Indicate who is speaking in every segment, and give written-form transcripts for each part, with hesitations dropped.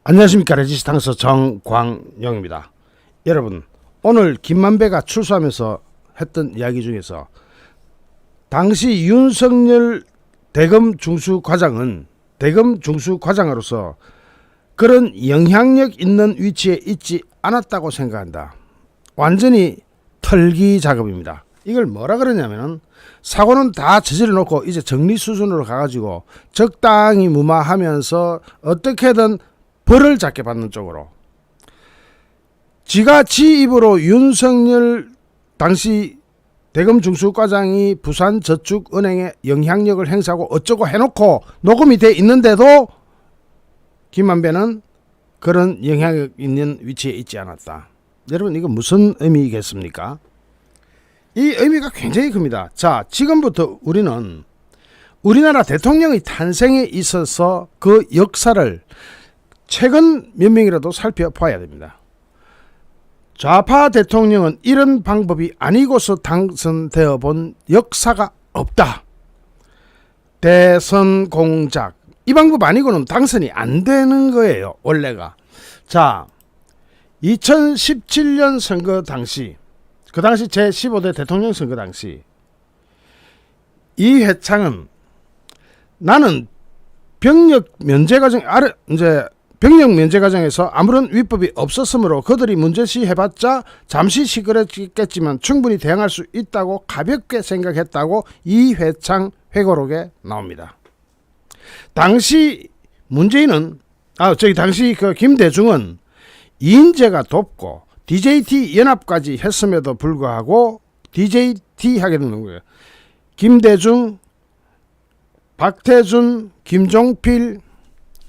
Speaker 1: 안녕하십니까. 레지스탕스 정광영입니다. 여러분, 오늘 김만배가 출소하면서 했던 이야기 중에서 당시 윤석열 대검 중수과장은 대검 중수과장으로서 그런 영향력 있는 위치에 있지 않았다고 생각한다. 완전히 털기 작업입니다. 이걸 뭐라 그러냐면은 사고는 다 저질러 놓고 이제 정리 수준으로 가가지고 적당히 무마하면서 어떻게든 벌을 작게 받는 쪽으로, 지가 지 입으로 윤석열 당시 대검 중수과장이 부산저축은행에 영향력을 행사하고 어쩌고 해놓고 녹음이 돼 있는데도 김만배는 그런 영향력 있는 위치에 있지 않았다. 여러분, 이거 무슨 의미겠습니까? 이 의미가 굉장히 큽니다. 자, 지금부터 우리는 우리나라 대통령의 탄생에 있어서 그 역사를 최근 몇 명이라도 살펴봐야 됩니다. 좌파 대통령은 이런 방법이 아니고서 당선되어 본 역사가 없다. 대선 공작, 이 방법 아니고는 당선이 안 되는 거예요, 원래가. 자, 2017년 선거 당시, 그 당시 제15대 대통령 선거 당시 이회창은 나는 병력 면제 과정에서 아무런 위법이 없었으므로 그들이 문제시 해봤자 잠시 시끄럽겠지만 충분히 대응할 수 있다고 가볍게 생각했다고 이회창 회고록에 나옵니다. 당시 문재인은 당시 그 김대중은 이인재가 돕고 DJT 연합까지 했음에도 불구하고 DJT 하게 되는 거예요. 김대중, 박태준, 김종필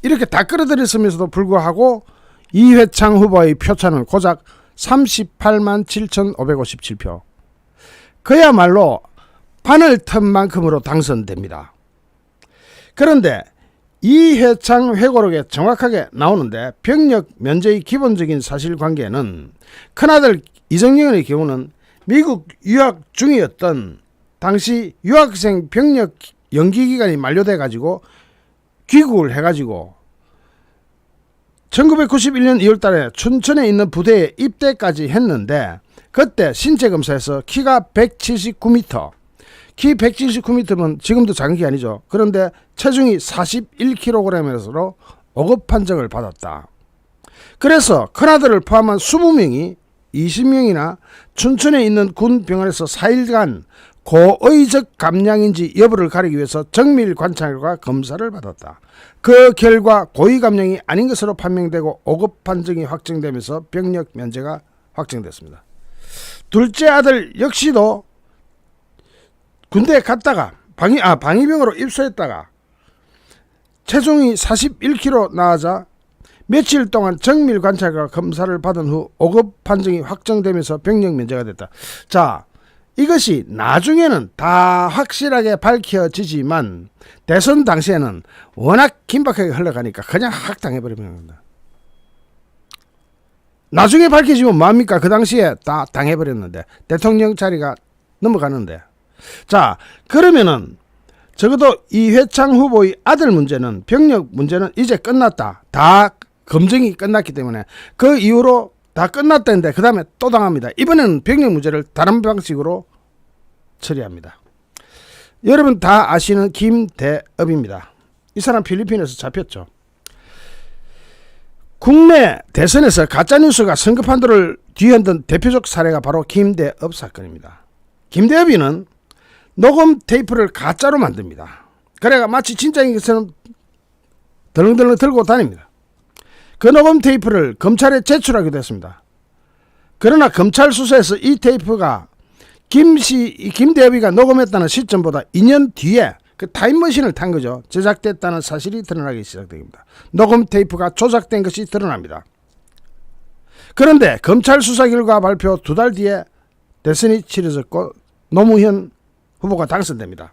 Speaker 1: 이렇게 다 끌어들였으면서도 불구하고 이회창 후보의 표차는 고작 38만 7,557표. 그야말로 바늘 틈만큼으로 당선됩니다. 그런데 이회창 회고록에 정확하게 나오는데 병력 면제의 기본적인 사실관계는 큰아들 이정영의 경우는 미국 유학 중이었던 당시 유학생 병력 연기기간이 만료돼 가지고 귀국을 해가지고 1991년 2월달에 춘천에 있는 부대에 입대까지 했는데 그때 신체검사에서 키가 179m, 키 179m면 지금도 작은 게 아니죠. 그런데 체중이 41kg으로 5급 판정을 받았다. 그래서 큰아들을 포함한 20명이 20명이나 춘천에 있는 군병원에서 4일간 고의적 감량인지 여부를 가리기 위해서 정밀 관찰과 검사를 받았다. 그 결과 고의 감량이 아닌 것으로 판명되고 5급 판정이 확정되면서 병력 면제가 확정됐습니다. 둘째 아들 역시도 군대에 갔다가 방위병으로 입소했다가 체중이 41kg 나아자 며칠 동안 정밀 관찰과 검사를 받은 후 5급 판정이 확정되면서 병력 면제가 됐다. 자, 이것이 나중에는 다 확실하게 밝혀지지만 대선 당시에는 워낙 긴박하게 흘러가니까 그냥 확 당해버리는 겁니다. 나중에 밝혀지면 뭐합니까? 그 당시에 다 당해버렸는데 대통령 자리가 넘어가는데. 자, 그러면은 적어도 이회창 후보의 아들 문제는, 병력 문제는 이제 끝났다. 다 검증이 끝났기 때문에 그 이후로 다 끝났다는데 그 다음에 또 당합니다. 이번에는 병력 문제를 다른 방식으로 처리합니다. 여러분 다 아시는 김대업입니다. 이 사람 필리핀에서 잡혔죠. 국내 대선에서 가짜뉴스가 선거 판도를 뒤흔든 대표적 사례가 바로 김대업 사건입니다. 김대업이는 녹음 테이프를 가짜로 만듭니다. 그래가 마치 진짜인 것처럼 덜렁덜렁 들고 다닙니다. 그 녹음 테이프를 검찰에 제출하기도 했습니다. 그러나 검찰 수사에서 이 테이프가 김대엽이가 녹음했다는 시점보다 2년 뒤에 그 타임머신을 탄 거죠. 제작됐다는 사실이 드러나기 시작됩니다. 녹음 테이프가 조작된 것이 드러납니다. 그런데 검찰 수사 결과 발표 2달 뒤에 대선이 치러졌고 노무현 후보가 당선됩니다.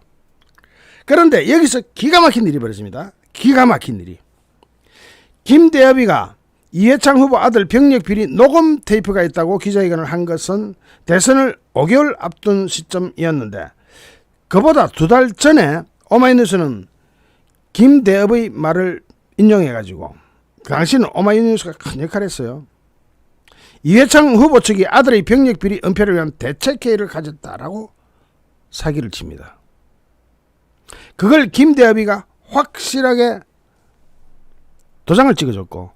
Speaker 1: 그런데 여기서 기가 막힌 일이 벌어집니다. 기가 막힌 일이. 김대엽이가 이회창 후보 아들 병력 비리 녹음 테이프가 있다고 기자회견을 한 것은 대선을 5개월 앞둔 시점이었는데 그보다 2달 전에 오마이뉴스는 김대엽의 말을 인용해가지고 그 당시는 오마이뉴스가 큰 역할을 했어요. 이회창 후보 측이 아들의 병력 비리 은폐를 위한 대책회의를 가졌다라고 사기를 칩니다. 그걸 김대엽이가 확실하게 도장을 찍어줬고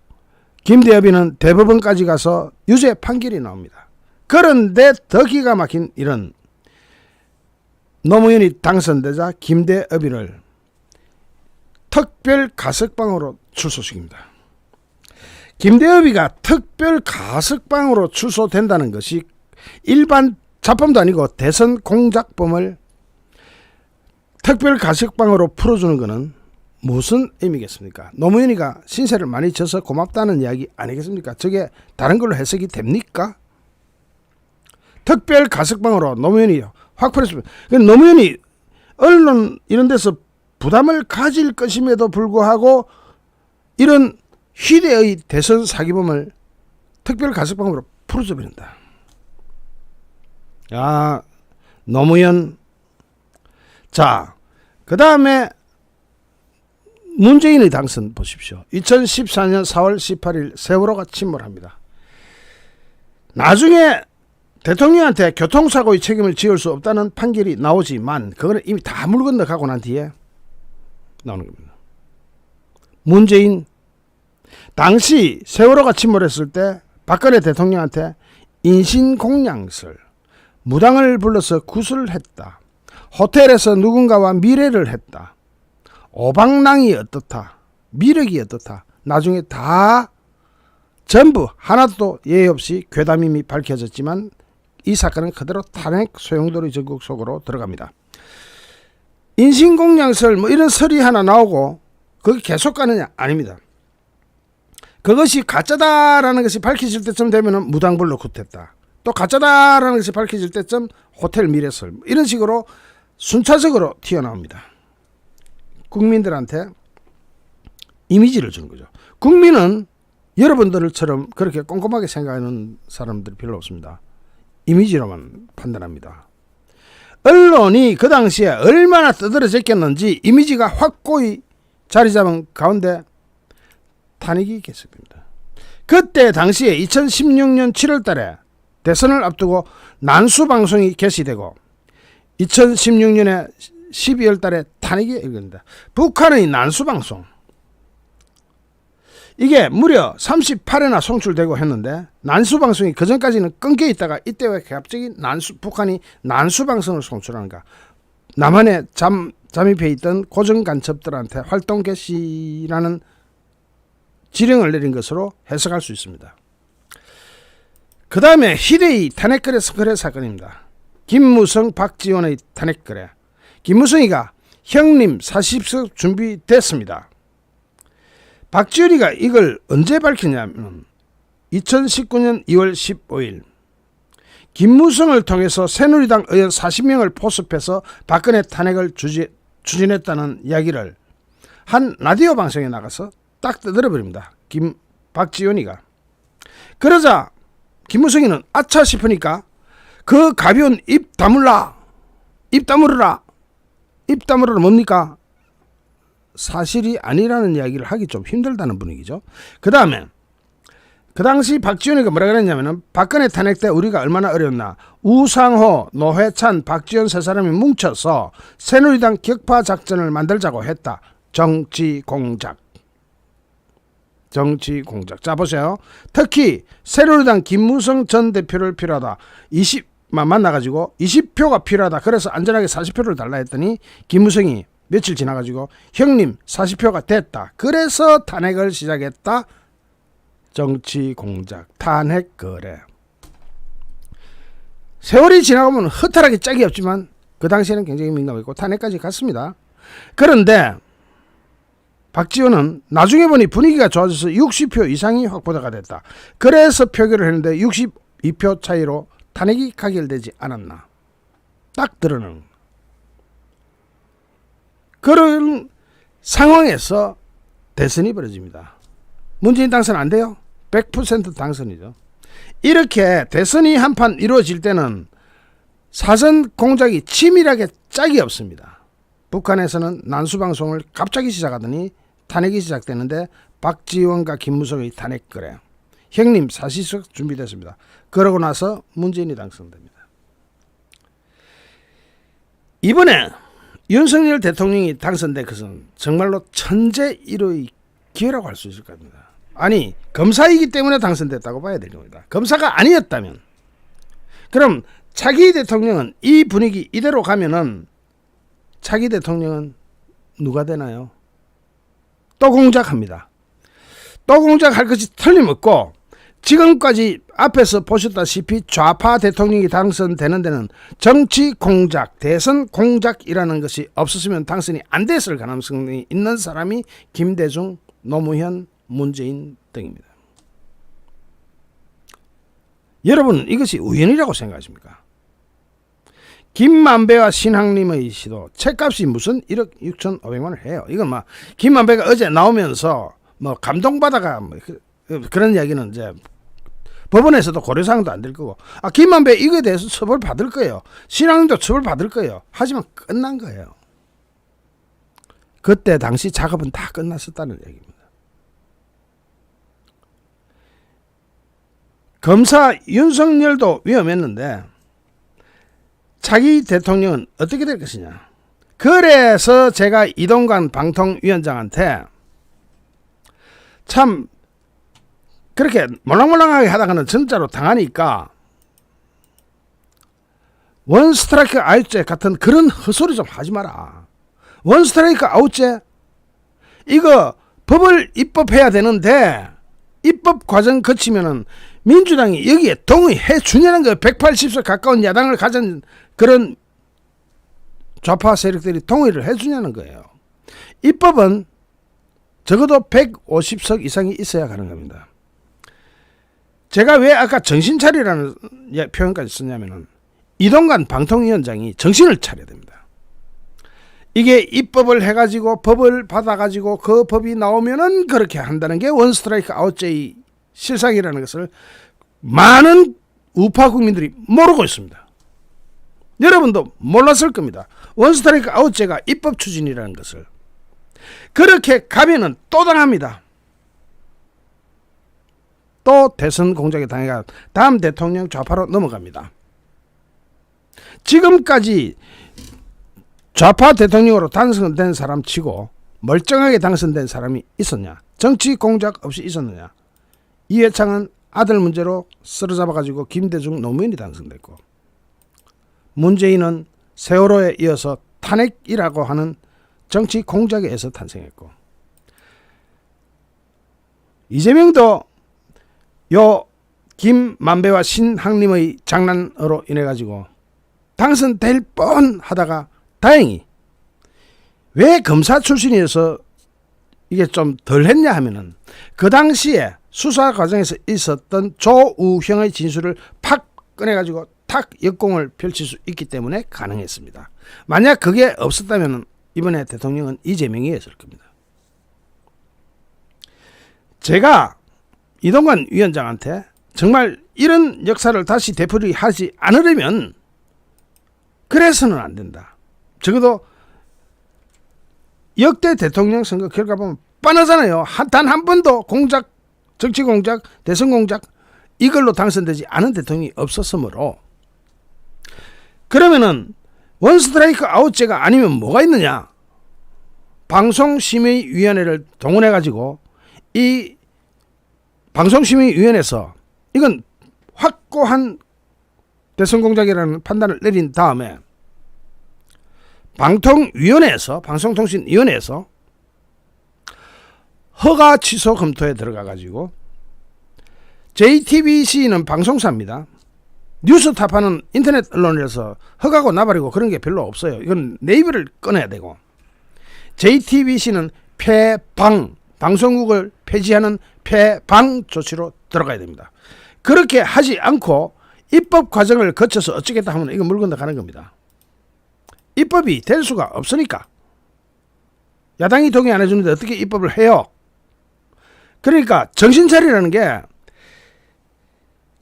Speaker 1: 김대엽이는 대법원까지 가서 유죄 판결이 나옵니다. 그런데 더 기가 막힌 일은 노무현이 당선되자 김대엽이를 특별 가석방으로 출소시킵니다. 김대엽이가 특별 가석방으로 출소된다는 것이 일반 잡범도 아니고 대선 공작범을 특별 가석방으로 풀어주는 것은 무슨 의미겠습니까? 노무현이가 신세를 많이 져서 고맙다는 이야기 아니겠습니까? 저게 다른 걸로 해석이 됩니까? 특별 가석방으로 노무현이 확 풀었습니다. 노무현이 언론 이런 데서 부담을 가질 것임에도 불구하고 이런 희대의 대선 사기범을 특별 가석방으로 풀어줘 버린다. 야, 노무현. 자, 그 다음에 문재인의 당선 보십시오. 2014년 4월 18일 세월호가 침몰합니다. 나중에 대통령한테 교통사고의 책임을 지을 수 없다는 판결이 나오지만 그거는 이미 다 물 건너가고 난 뒤에 나오는 겁니다. 문재인 당시 세월호가 침몰했을 때 박근혜 대통령한테 인신공양설, 무당을 불러서 구슬했다. 호텔에서 누군가와 미래를 했다. 오방랑이 어떻다. 미력이 어떻다. 나중에 다 전부 하나도 예의 없이 괴담임이 밝혀졌지만 이 사건은 그대로 탄핵 소용돌이 전국 속으로 들어갑니다. 인신공양설 뭐 이런 설이 하나 나오고 그게 계속 가느냐? 아닙니다. 그것이 가짜다라는 것이 밝혀질 때쯤 되면 무당불로 굿했다. 또 가짜다라는 것이 밝혀질 때쯤 호텔 미래설 이런 식으로 순차적으로 튀어나옵니다. 국민들한테 이미지를 주는 거죠. 국민은 여러분들처럼 그렇게 꼼꼼하게 생각하는 사람들이 별로 없습니다. 이미지로만 판단합니다. 언론이 그 당시에 얼마나 떠들어졌겠는지 이미지가 확고히 자리 잡은 가운데 탄핵이 계속됩니다. 그때 당시에 2016년 7월 달에 대선을 앞두고 난수방송이 개시되고 2016년에 12월 달에 탄핵이 일어납니다. 북한의 난수방송 이게 무려 38회나 송출되고 했는데 난수방송이 그전까지는 끊겨 있다가 이때 왜 갑자기 북한이 난수방송을 송출하는가? 남한에 잠입해 있던 고정간첩들한테 활동 개시라는 지령을 내린 것으로 해석할 수 있습니다. 그 다음에 희대의 탄핵거래 사건입니다. 김무성, 박지원의 탄핵거래. 김무성이가 형님 40석 준비됐습니다. 박지원이가 이걸 언제 밝히냐면 2019년 2월 15일 김무성을 통해서 새누리당 의원 40명을 포섭해서 박근혜 탄핵을 추진했다는 이야기를 한 라디오 방송에 나가서 딱 떠들어버립니다. 박지원이가. 그러자 김무성이는 아차 싶으니까 그 가벼운 입 다물라. 입 다물어라. 입 다물어라 뭡니까? 사실이 아니라는 이야기를 하기 좀 힘들다는 분위기죠. 그 다음에 그 당시 박지원이가 뭐라 그랬냐면은 박근혜 탄핵 때 우리가 얼마나 어려웠나. 우상호, 노회찬, 박지원 세 사람이 뭉쳐서 새누리당 격파 작전을 만들자고 했다. 정치 공작. 자 보세요. 특히 새누리당 김무성 전 대표를 필요하다. 20만 만나가지고 20표가 필요하다. 그래서 안전하게 40표를 달라 했더니 김무성이 며칠 지나가지고 형님 40표가 됐다. 그래서 탄핵을 시작했다. 정치 공작, 탄핵 거래. 세월이 지나가면 허탈하게 짝이 없지만 그 당시에는 굉장히 민감했고 탄핵까지 갔습니다. 그런데 박지원은 나중에 보니 분위기가 좋아져서 60표 이상이 확보가 됐다. 그래서 표결을 했는데 62표 차이로 탄핵이 가결되지 않았나. 딱 드러나는 그런 상황에서 대선이 벌어집니다. 문재인 당선 안 돼요? 100% 당선이죠. 이렇게 대선이 한판 이루어질 때는 사전 공작이 치밀하게 짝이 없습니다. 북한에서는 난수방송을 갑자기 시작하더니 탄핵이 시작되는데 박지원과 김무성의 탄핵 거래. 형님 사실상 준비됐습니다. 그러고 나서 문재인이 당선됩니다. 이번에 윤석열 대통령이 당선된 것은 정말로 천재일의 기회라고 할 수 있을 겁니다. 아니 검사이기 때문에 당선됐다고 봐야 될 겁니다. 검사가 아니었다면 그럼 차기 대통령은 이 분위기 이대로 가면은 차기 대통령은 누가 되나요? 또 공작합니다. 또 공작할 것이 틀림없고 지금까지 앞에서 보셨다시피 좌파 대통령이 당선되는 데는 정치 공작, 대선 공작이라는 것이 없었으면 당선이 안 됐을 가능성이 있는 사람이 김대중, 노무현, 문재인 등입니다. 여러분 이것이 우연이라고 생각하십니까? 김만배와 신학님의 시도 책값이 무슨 1억 6,500만 원을 해요. 이건 막 김만배가 어제 나오면서 뭐 감동받아가 뭐 그런 이야기는 이제 법원에서도 고려사항도 안 될 거고, 김만배 이거에 대해서 처벌 받을 거예요. 신학님도 처벌 받을 거예요. 하지만 끝난 거예요. 그때 당시 작업은 다 끝났었다는 얘기입니다. 검사 윤석열도 위험했는데 차기 대통령은 어떻게 될 것이냐. 그래서 제가 이동관 방통위원장한테 참 그렇게 몰랑몰랑하게 하다가는 진짜로 당하니까 원스트라이크 아웃제 같은 그런 헛소리 좀 하지 마라. 원스트라이크 아웃제 이거 법을 입법해야 되는데 입법 과정 거치면은 민주당이 여기에 동의해 주냐는 거. 180석 가까운 야당을 가진 그런 좌파 세력들이 동의를 해 주냐는 거예요. 입법은 적어도 150석 이상이 있어야 가는 겁니다. 제가 왜 아까 정신 차리라는 표현까지 썼냐면은 이동관 방통위원장이 정신을 차려야 됩니다. 이게 입법을 해가지고 법을 받아가지고 그 법이 나오면은 그렇게 한다는 게 원스트라이크 아웃제의 실상이라는 것을 많은 우파 국민들이 모르고 있습니다. 여러분도 몰랐을 겁니다. 원스트라이크 아웃제가 입법 추진이라는 것을. 그렇게 가면은 또 당합니다. 또 대선 공작에 당해가 다음 대통령 좌파로 넘어갑니다. 지금까지 좌파 대통령으로 당선된 사람 치고 멀쩡하게 당선된 사람이 있었냐? 정치 공작 없이 있었느냐? 이해창은 아들 문제로 쓰러잡아가지고 김대중, 노무현이 당선됐고, 문재인은 세월호에 이어서 탄핵이라고 하는 정치 공작에 의해서 탄생했고, 이재명도 요 김만배와 신학님의 장난으로 인해 가지고 당선될 뻔하다가 다행히 왜 검사 출신이어서 이게 좀 덜 했냐 하면은 그 당시에 수사 과정에서 있었던 조우형의 진술을 팍 꺼내가지고 탁 역공을 펼칠 수 있기 때문에 가능했습니다. 만약 그게 없었다면 이번에 대통령은 이재명이었을 겁니다. 제가 이동관 위원장한테 정말 이런 역사를 다시 되풀이하지 않으려면 그래서는 안 된다. 적어도 역대 대통령 선거 결과 보면 뻔하잖아요. 단 한 번도 공작, 정치 공작, 대선 공작 이걸로 당선되지 않은 대통령이 없었으므로, 그러면은 원스트라이크 아웃제가 아니면 뭐가 있느냐. 방송심의위원회를 동원해 가지고 이 방송심의위원회에서 이건 확고한 대선 공작이라는 판단을 내린 다음에 방통위원회에서, 방송통신위원회에서 허가 취소 검토에 들어가 가지고 JTBC는 방송사입니다. 뉴스타파는 인터넷 언론이라서 허가고 나발이고 그런 게 별로 없어요. 이건 네이버를 꺼내야 되고, JTBC는 폐방, 방송국을 폐지하는 폐방 조치로 들어가야 됩니다. 그렇게 하지 않고 입법 과정을 거쳐서 어쩌겠다 하면 이거 물 건너가는 겁니다. 입법이 될 수가 없으니까. 야당이 동의 안 해주는데 어떻게 입법을 해요? 그러니까 정신 차리라는 게,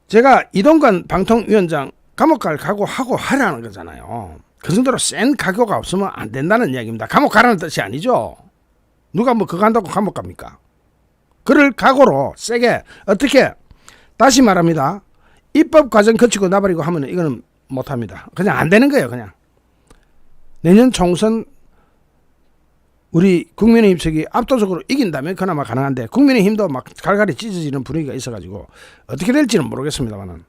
Speaker 1: 제가 이동관 방통위원장 감옥 갈 각오하고 하라는 거잖아요. 그 정도로 센 각오가 없으면 안 된다는 이야기입니다. 감옥 가라는 뜻이 아니죠. 누가 뭐 그거 한다고 감옥 갑니까? 그럴 각오로 세게 어떻게 다시 말합니다. 입법 과정 거치고 나버리고 하면 이거는 못합니다. 그냥 안 되는 거예요. 그냥 내년 총선 우리 국민의힘 측이 압도적으로 이긴다면 그나마 가능한데 국민의힘도 막 갈갈이 찢어지는 분위기가 있어가지고 어떻게 될지는 모르겠습니다만은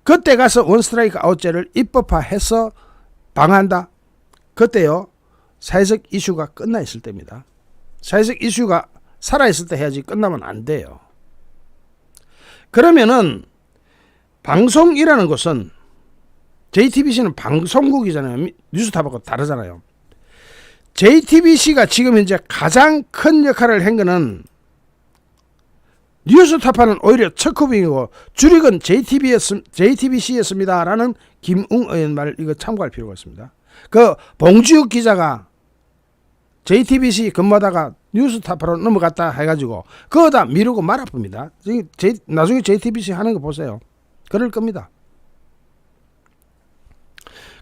Speaker 1: 그때 가서 원스트라이크 아웃제를 입법화해서 방한다. 그때요 사회적 이슈가 끝나 있을 때입니다. 사회적 이슈가 살아있을 때 해야지 끝나면 안 돼요. 그러면은 방송이라는 것은 JTBC는 방송국이잖아요. 뉴스타파하고 다르잖아요. JTBC가 지금 현재 가장 큰 역할을 한 거는 뉴스타파는 오히려 척후빙이고 주력은 JTBC였습니다. 라는 김웅 의원 말 이거 참고할 필요가 있습니다. 그 봉지욱 기자가 JTBC 근무하다가 뉴스타파로 넘어갔다 해가지고 그거 다 미루고 말아봅니다. 나중에 JTBC 하는 거 보세요. 그럴 겁니다.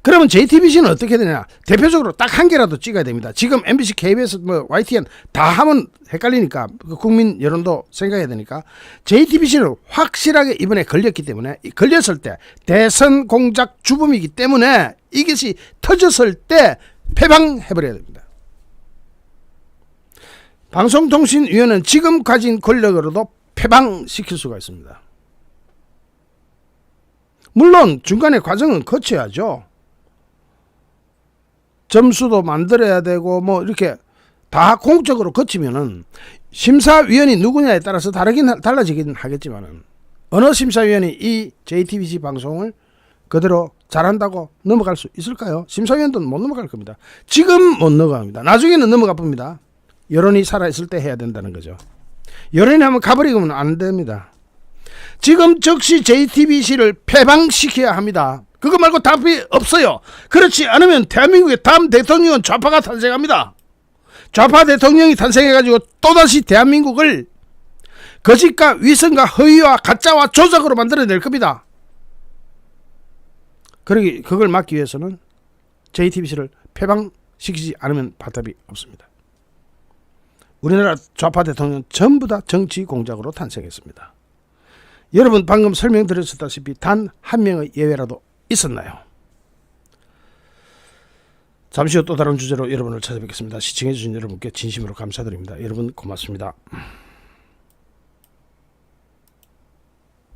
Speaker 1: 그러면 JTBC는 어떻게 되냐? 대표적으로 딱 한 개라도 찍어야 됩니다. 지금 MBC, KBS, 뭐 YTN 다 하면 헷갈리니까 국민 여론도 생각해야 되니까 JTBC는 확실하게 이번에 걸렸기 때문에 걸렸을 때 대선 공작 주범이기 때문에 이것이 터졌을 때 폐방해버려야 됩니다. 방송통신위원회는 지금 가진 권력으로도 폐방시킬 수가 있습니다. 물론 중간에 과정은 거쳐야죠. 점수도 만들어야 되고 뭐 이렇게 다 공적으로 거치면은 심사위원이 누구냐에 따라서 달라지긴 하겠지만은 어느 심사위원이 이 JTBC 방송을 그대로 잘한다고 넘어갈 수 있을까요? 심사위원도 못 넘어갈 겁니다. 지금 못 넘어갑니다. 나중에는 넘어가 봅니다. 여론이 살아있을 때 해야 된다는 거죠. 여론이 한번 가버리면 안 됩니다. 지금 즉시 JTBC를 폐방시켜야 합니다. 그거 말고 답이 없어요. 그렇지 않으면 대한민국의 다음 대통령은 좌파가 탄생합니다. 좌파 대통령이 탄생해가지고 또다시 대한민국을 거짓과 위선과 허위와 가짜와 조작으로 만들어낼 겁니다. 그걸 막기 위해서는 JTBC를 폐방시키지 않으면 방법이 없습니다. 우리나라 좌파 대통령 전부 다 정치 공작으로 탄생했습니다. 여러분 방금 설명드렸다시피 단 한 명의 예외라도 있었나요? 잠시 후 또 다른 주제로 여러분을 찾아뵙겠습니다. 시청해주신 여러분께 진심으로 감사드립니다. 여러분 고맙습니다.